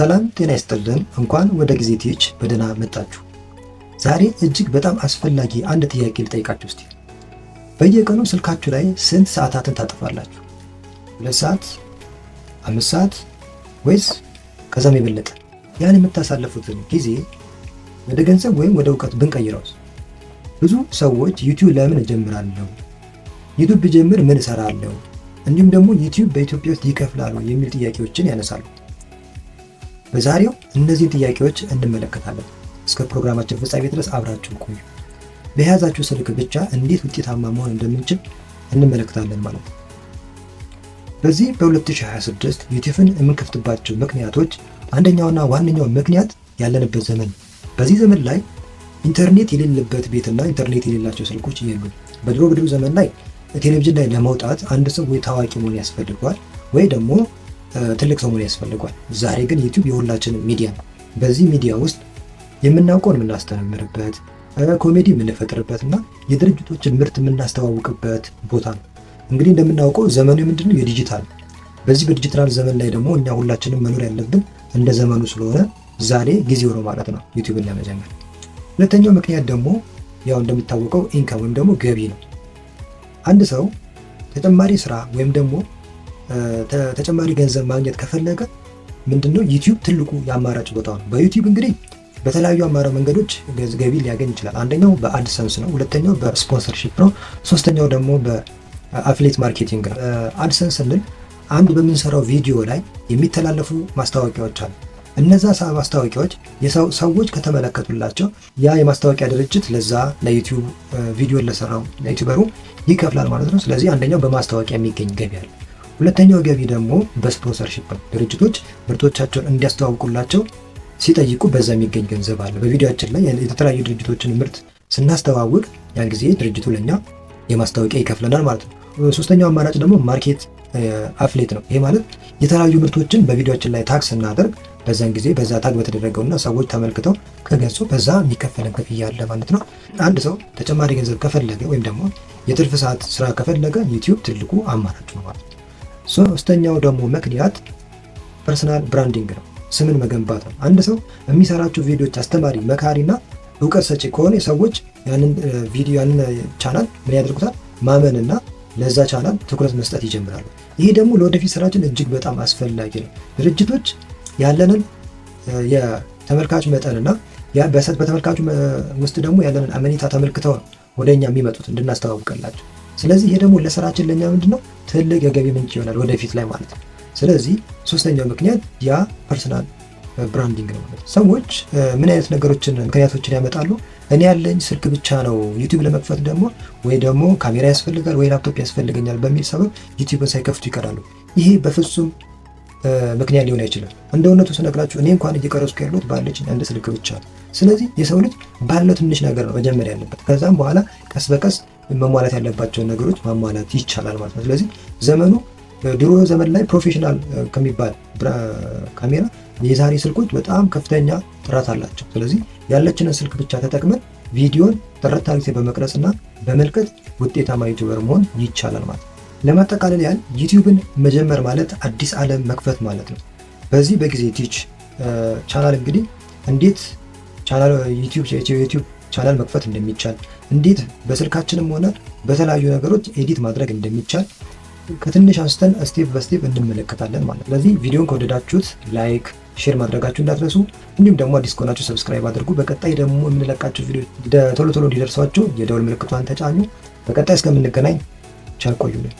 ሰላም ጤና ይስጥልን። እንኳን ወደ ጊዜ ቲዩብ በደህና መጣችሁ። ዛሬ እጅግ በጣም አስፈላጊ አንድ ጥያቄ ልጠይቃችሁ እስቲ። በየቀኑ ስልካችሁ ላይ ስንት ሰዓታትን ታጠፋላችሁ? 2 ሰዓት፣ 5 ሰዓት ወይስ ከዛም የበለጠ? ያን የምታሳልፉትን ጊዜ ወደ ገንዘብ ወይም ወደ እውቀት ብንቀይረውስ? ብዙ ሰዎች ዩቲዩብ ለምን እጀምራለሁ፣ ዩቲዩብ ብጀምር ምን እሰራለሁ፣ እንዲሁም ደግሞ ዩቲዩብ በኢትዮጵያ ውስጥ ይከፍላሉ የሚል ጥያቄዎችን ያነሳሉ። በዛሬው እነዚህን ጥያቄዎች እንመለከታለን። እስከ ፕሮግራማችን ፍጻሜ ድረስ አብራችሁ ቆዩ። በያዛችሁ ስልክ ብቻ እንዴት ውጤታማ መሆን እንደምንችል እንመለከታለን ማለት ነው። በዚህ በ2026 ዩቲዩብን የምንከፍትባቸው ምክንያቶች አንደኛውና ዋነኛው ምክንያት ያለንበት ዘመን። በዚህ ዘመን ላይ ኢንተርኔት የሌለበት ቤትና ኢንተርኔት የሌላቸው ስልኮች የሉም። በድሮ ዘመን ላይ ቴሌቪዥን ላይ ለመውጣት አንድ ሰው ወይ ታዋቂ መሆን ያስፈልገዋል ወይ ደግሞ ትልቅ ሰው መሆን ያስፈልገዋል። ዛሬ ግን ዩቲዩብ የሁላችንም ሚዲያ ነው። በዚህ ሚዲያ ውስጥ የምናውቀውን የምናስተምርበት፣ ኮሜዲ የምንፈጥርበት እና የድርጅቶችን ምርት የምናስተዋውቅበት ቦታ ነው። እንግዲህ እንደምናውቀው ዘመኑ ምንድነው? የዲጂታል። በዚህ በዲጂታል ዘመን ላይ ደግሞ እኛ ሁላችንም መኖር ያለብን እንደ ዘመኑ ስለሆነ ዛሬ ጊዜው ነው ማለት ነው ዩቲዩብን ለመጀመር። ሁለተኛው ምክንያት ደግሞ ያው እንደሚታወቀው ኢንካም ወይም ደግሞ ገቢ ነው። አንድ ሰው ተጨማሪ ስራ ወይም ደግሞ ተጨማሪ ገንዘብ ማግኘት ከፈለገ ምንድነው ዩቲዩብ ትልቁ የአማራጭ ቦታ ነው። በዩቲዩብ እንግዲህ በተለያዩ አማራጭ መንገዶች ገቢ ሊያገኝ ይችላል። አንደኛው በአድሰንስ ነው፣ ሁለተኛው በስፖንሰርሺፕ ነው፣ ሶስተኛው ደግሞ በአፍሌት ማርኬቲንግ ነው። አድሰንስ ስንል አንድ በምንሰራው ቪዲዮ ላይ የሚተላለፉ ማስታወቂያዎች አሉ። እነዛ ማስታወቂያዎች ሰዎች ከተመለከቱላቸው ያ የማስታወቂያ ድርጅት ለዛ ለዩቲዩብ ቪዲዮ ለሰራው ለዩቲዩበሩ ይከፍላል ማለት ነው። ስለዚህ አንደኛው በማስታወቂያ የሚገኝ ገቢ አለ። ሁለተኛው ገቢ ደግሞ በስፖንሰርሺፕ ነው። ድርጅቶች ምርቶቻቸውን እንዲያስተዋውቁላቸው ሲጠይቁ በዛ የሚገኝ ገንዘብ አለ። በቪዲዮአችን ላይ የተለያዩ ድርጅቶችን ምርት ስናስተዋውቅ ያን ጊዜ ድርጅቱ ለኛ የማስታወቂያ ይከፍለናል ማለት ነው። ሶስተኛው አማራጭ ደግሞ ማርኬት አፍሌት ነው። ይሄ ማለት የተለያዩ ምርቶችን በቪዲዮአችን ላይ ታግ ስናደርግ በዛን ጊዜ በዛ ታግ በተደረገውና ሰዎች ተመልክተው ከገጹ በዛ የሚከፈለን ክፍያ አለ ማለት ነው። አንድ ሰው ተጨማሪ ገንዘብ ከፈለገ ወይም ደግሞ የትርፍ ሰዓት ስራ ከፈለገ ዩቲዩብ ትልቁ አማራጭ ነው ማለት ነው። ሶስተኛው ደግሞ ምክንያት ፐርሰናል ብራንዲንግ ነው፣ ስምን መገንባት ነው። አንድ ሰው የሚሰራቸው ቪዲዮዎች አስተማሪ፣ መካሪና እውቀት ሰጪ ከሆነ ሰዎች ያንን ቪዲዮ ያንን ቻናል ምን ያደርጉታል? ማመንና ለዛ ቻናል ትኩረት መስጠት ይጀምራሉ። ይሄ ደግሞ ለወደፊት ስራችን እጅግ በጣም አስፈላጊ ነው። ድርጅቶች ያለንን የተመልካች መጠንና በተመልካቹ ውስጥ ደግሞ ያለንን አመኔታ ተመልክተው ነው ወደኛ የሚመጡት እንድናስተዋውቅላቸው። ስለዚህ ይሄ ደግሞ ለስራችን ለኛ ምንድነው ትልቅ የገቢ ምንጭ ይሆናል ወደፊት ላይ ማለት ነው። ስለዚህ ሶስተኛው ምክንያት ያ ፐርሰናል ብራንዲንግ ነው ማለት ነው። ሰዎች ምን አይነት ምክንያቶችን ያመጣሉ? እኔ ያለኝ ስልክ ብቻ ነው፣ ዩቲዩብ ለመክፈት ደግሞ ወይ ደግሞ ካሜራ ያስፈልጋል ወይ ላፕቶፕ ያስፈልገኛል በሚል ሰበብ ዩቲዩብን ሳይከፍቱ ይቀራሉ። ይሄ በፍጹም ምክንያት ሊሆን አይችልም። እንደ እውነቱ ስነግራችሁ እኔ እንኳን እየቀረጽኩ ያለሁት ባለችኝ አንድ ስልክ ብቻ ነው። ስለዚህ የሰው ልጅ ባለው ትንሽ ነገር ነው መጀመሪያ ያለበት። ከዛም በኋላ ቀስ በቀስ መሟላት ያለባቸውን ነገሮች ማሟላት ይቻላል ማለት ነው። ስለዚህ ዘመኑ ድሮ ዘመን ላይ ፕሮፌሽናል ከሚባል ካሜራ የዛሬ ስልኮች በጣም ከፍተኛ ጥራት አላቸው። ስለዚህ ያለችንን ስልክ ብቻ ተጠቅመን ቪዲዮን ጥራት አድርገን በመቅረጽና በመልቀቅ ውጤታማ ዩቲዩበር መሆን ይቻላል ማለት ነው። ለማጠቃለል ያህል ዩቲዩብን መጀመር ማለት አዲስ ዓለም መክፈት ማለት ነው። በዚህ በጊዜ ቲዩብ ቻናል እንግዲህ እንዴት ዩቲዩብ ቻናል መክፈት እንደሚቻል፣ እንዴት በስልካችንም ሆነ በተለያዩ ነገሮች ኤዲት ማድረግ እንደሚቻል ከትንሽ አንስተን ስቴፕ በስቴፕ እንመለከታለን ማለት ነው። ስለዚህ ቪዲዮን ከወደዳችሁት ላይክ፣ ሼር ማድረጋችሁ እንዳትረሱ። እንዲሁም ደግሞ አዲስ ከሆናችሁ ሰብስክራይብ አድርጉ። በቀጣይ ደግሞ የምንለቃቸው ቪዲዮ ቶሎ እንዲደርሷችሁ የደወል ምልክቷን ተጫኙ። በቀጣይ እስከምንገናኝ ቸር ቆዩልን።